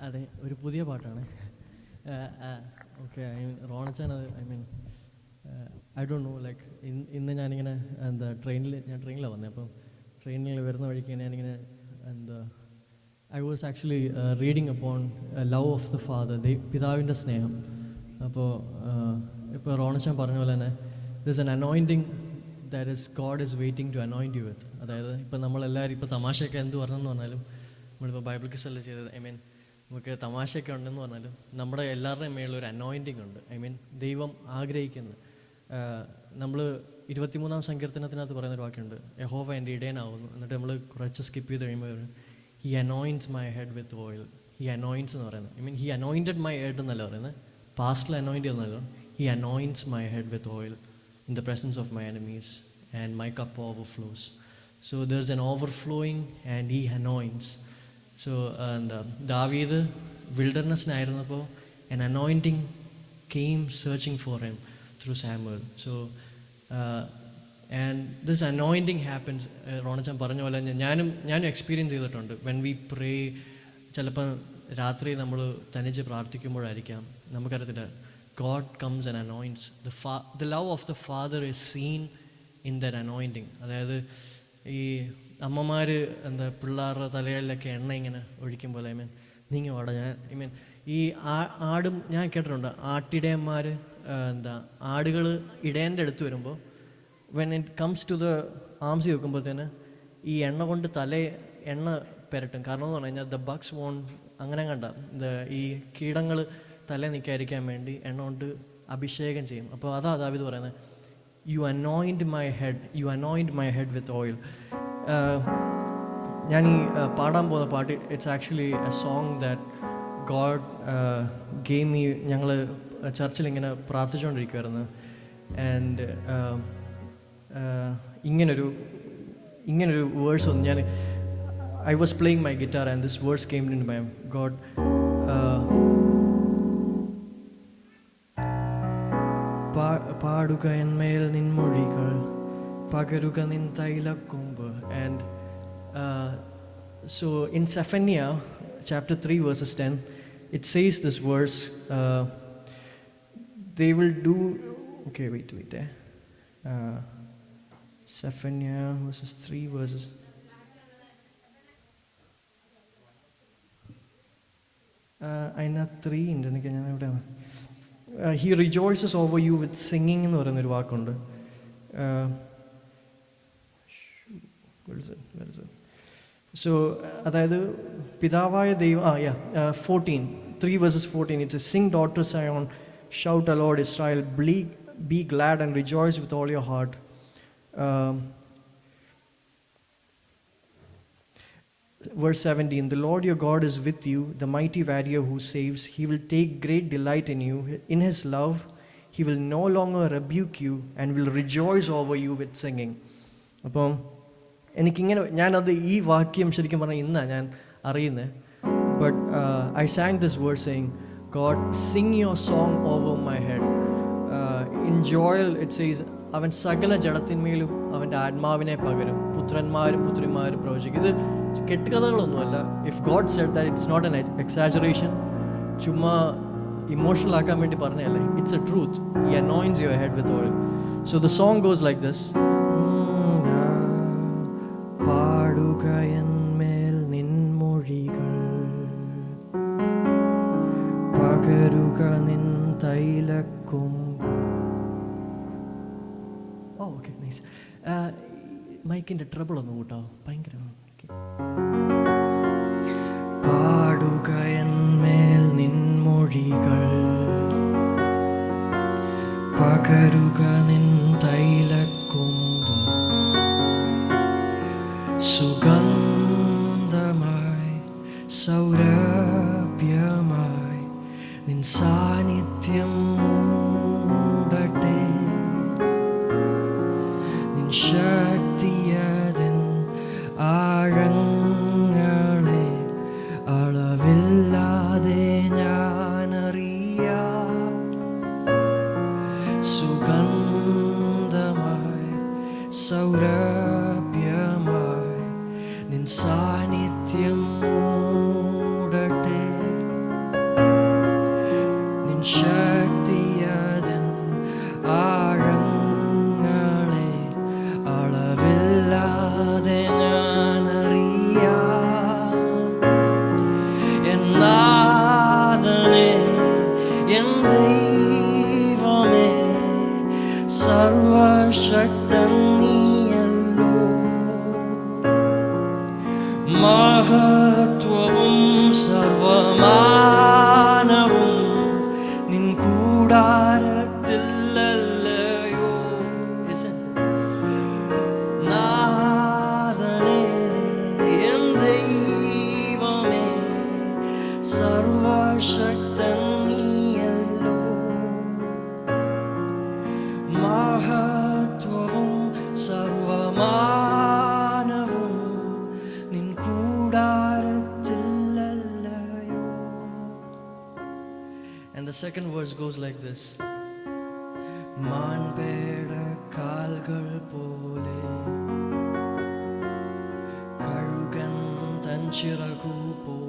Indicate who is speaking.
Speaker 1: അതെ, ഒരു പുതിയ പാട്ടാണ്. ഓക്കെ, റോണച്ചാൻ അത് ഐ ഡോണ്ട് നോ, ലൈക്ക് ഇന്ന് ഞാനിങ്ങനെ ഞാൻ ട്രെയിനിലാണ് വന്നത്. അപ്പം ട്രെയിനിൽ വരുന്ന വഴിക്ക് ഞാനിങ്ങനെ I was actually reading upon love of the father, പിതാവിൻ്റെ സ്നേഹം. അപ്പോൾ ഇപ്പോൾ റോണച്ചാൻ പറഞ്ഞ പോലെ തന്നെ this an anointing that is God is waiting to anoint you with. അതായത് ഇപ്പോൾ നമ്മളെല്ലാവരും ഇപ്പോൾ തമാശയൊക്കെ എന്ത് പറഞ്ഞെന്ന് പറഞ്ഞാലും, നമ്മളിപ്പോൾ ബൈബിൾ ക്വിസല്ലേ ചെയ്തത്, നമുക്ക് തമാശയൊക്കെ ഉണ്ടെന്ന് പറഞ്ഞാലും നമ്മുടെ എല്ലാവരുടെയും മേളിൽ ഒരു അനോയിൻറ്റിങ് ഉണ്ട്. ദൈവം ആഗ്രഹിക്കുന്നത്. നമ്മൾ 23-ാം സങ്കീർത്തനത്തിനകത്ത് പറയുന്നൊരു വാക്കുണ്ട്, യഹോവ എൻ്റെ ഇടയനാവുന്നു. എന്നിട്ട് നമ്മൾ കുറച്ച് സ്കിപ്പ് ചെയ്ത് കഴിയുമ്പോൾ he annoyance my head with oil. He annoyance എന്ന് പറയുന്നത് ഹി അനോയിൻറ്റഡ് മൈ ഹെഡ് എന്നല്ല പറയുന്നത്, പാസ്റ്റിൽ അനോയിൻറ്റ് എന്നല്ല, he annoyance my head with oil in the presence of my enemies, and my cup overflows. So there's an overflowing and he anoints. So ദാവീദ് വിൽഡർനെസ്സിനായിരുന്നപ്പോൾ an anointing came searching for him through Samuel. So and this anointing happens, റോണച്ചൻ പറഞ്ഞ പോലെ ഞാനും experience ചെയ്തിട്ടുണ്ട്. when we pray, ചിലപ്പോൾ രാത്രി നമ്മൾ തനിച്ച് പ്രാർത്ഥിക്കുമ്പോഴായിരിക്കാം, നമുക്കറിയത്തില്ല, God comes and anoints. The love of the Father is seen in that anointing. അതായത് ഈ അമ്മമാർ പിള്ളേരുടെ തലയിലൊക്കെ എണ്ണ ഇങ്ങനെ ഒഴിക്കും പോലെ നീങ്ങി വാടാ. ഈ ആടും ഞാൻ കേട്ടിട്ടുണ്ട്, ആട്ടിടയന്മാർ ആടുകൾ ഇടേൻ്റെ അടുത്ത് വരുമ്പോൾ when it comes to the ആംസി വെക്കുമ്പോഴത്തേന് ഈ എണ്ണ കൊണ്ട് എണ്ണ പെരട്ടും. കാരണം എന്ന് പറഞ്ഞു കഴിഞ്ഞാൽ the bucks won't, അങ്ങനെ കണ്ട ഈ കീടങ്ങൾ തല നിൽക്കാതിരിക്കാൻ വേണ്ടി എണ്ണ കൊണ്ട് അഭിഷേകം ചെയ്യും. അപ്പോൾ അതാ ദാവീദ് പറയുന്നത്, you anoint my head with oil. ഞാൻ ഈ പാടാൻ പോകുന്ന പാട്ട്, it's actually a song that God gave me. ഞങ്ങൾ ചർച്ചിൽ ഇങ്ങനെ പ്രാർത്ഥിച്ചുകൊണ്ടിരിക്കുമായിരുന്നു. ആൻഡ് ഇങ്ങനൊരു വേഴ്സ് വന്നു. I was playing my guitar and this verse came in my God. പാടുക എന്മേൽ നിൻമൊഴികൾ, പകരുക നിൻ തൈലക്കൊമ്പ്. And so in Zephaniah chapter 3 verses 10, it says this verse, they will do, okay, wait there, Zephaniah verses 3 verses, അതിന് 3 ഉണ്ട്. എനിക്ക് ഞാൻ എവിടെയാണ്, he rejoices over you with singing എന്ന് പറയുന്നൊരു വാക്കുണ്ട്. So അതായത് പിതാവായ ദൈവം 3 verses 14, it says, sing daughter Zion, shout aloud Israel, be glad and rejoice with all your heart. Verse 17, the Lord your God is with you, the mighty warrior who saves. He will take great delight in you. In his love, he will no longer rebuke you and will rejoice over you with singing. അപ്പം എനിക്കിങ്ങനെ, ഞാനത് ഈ വാക്യം ശരിക്കും പറഞ്ഞാൽ ഇന്നാണ് ഞാൻ അറിയുന്നത്. But I San this word saying, God, sing your song over my head. In Joel it says, അവൻ സകല ജഡത്തിന്മേലും അവൻ്റെ ആത്മാവിനെ പകരും, പുത്രന്മാരും പുത്രിമാരും പ്രവചിക്കും. ഇത് കെട്ടുകഥകളൊന്നുമല്ല. If God said that, it's not an exaggeration, ചുമ്മാ ഇമോഷണൽ ആക്കാൻ വേണ്ടി പറഞ്ഞതല്ലേ. It's a truth. He anoints your head with oil. So the song goes like this. പാടുക എന്മേൽ നിൻമൊഴികൾ, പകരുക നിൻ തൈലക്കൊമ്പ്. Okay, nice. മൈക്കിൻ്റെ ട്രബിൾ ഒന്ന് കൂട്ടോ, ഭയങ്കരമാണ്. പാടുക എന്മേൽ നിൻമൊഴികൾ, പകരുക നിൻ തൈലക്കൊമ്പ്, സുഗന്ധമായി സൗരഭ്യമായി നിൻ സാന്നിധ്യം മൂടട്ടെ, നിൻ ശക്തിയതൻ ആഴങ്ങളെ അളവില്ലാതെ ഞാനറിയാം. സുഗന്ധമായി സൗരഭ്യമായി നിൻ സാന്നിധ്യം മൂടട്ടെ,
Speaker 2: സർവശക്തൻ നീയല്ലോ. മഹത്വവും സർവമാനവും നിൻ കൂടാരത്തിലല്ലയോ. നാഥനേ എൻ ദൈവമേ സർവശക്തൻ നീയല്ലോ. മഹത്വവും സർവമാനവും നിൻ കൂടാരത്തിലല്ലയോ. And the second verse goes like this. മാൻപേട കാൽകൾ പോലെ കഴുകൻ തൻ ചിറകു പോലെ